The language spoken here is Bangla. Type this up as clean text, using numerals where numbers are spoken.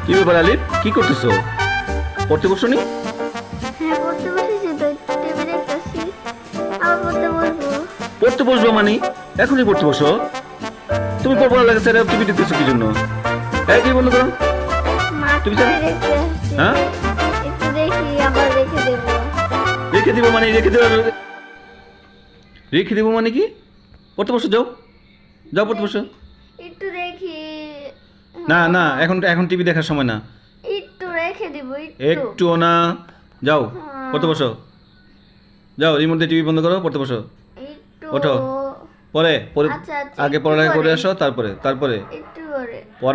কি ব্যাপার আলিফ, কি করতেছো? পড়তে বসোনি? হ্যাঁ, পড়তে বসেছি তো, টিভি দেখতেছি। আবার পড়তে বসবো। পড়তে বসবো মানে এখনই পড়তে বসো? তুমি পড়া লাগে স্যার, টিভি দেখতেছো কি জন্য? এই টিভি বন্ধ করো। তুমি মাত্রই জানো? দেখতে আসছি। হ্যাঁ, একটু দেখি, আবার রেখে দেবো। রেখে দিব মানে রেখে দিব মানে কি? পড়তে বসো, যাও যাও পড়তে বসো। একটু দেখি। না না, এখন এখন টিভি দেখার সময় না। একটু রেখে দিব, একটু। একটুও না, যাও পড়তে বসো। যাও রিমোট দিয়ে টিভি বন্ধ করো, পড়তে বসো। একটু। ওঠো, পরে পরে আচ্ছা, আচ্ছা, আগে একটু পড়ালেখা করে পরে। আসো, তারপরে তারপরে একটু করে। পড়া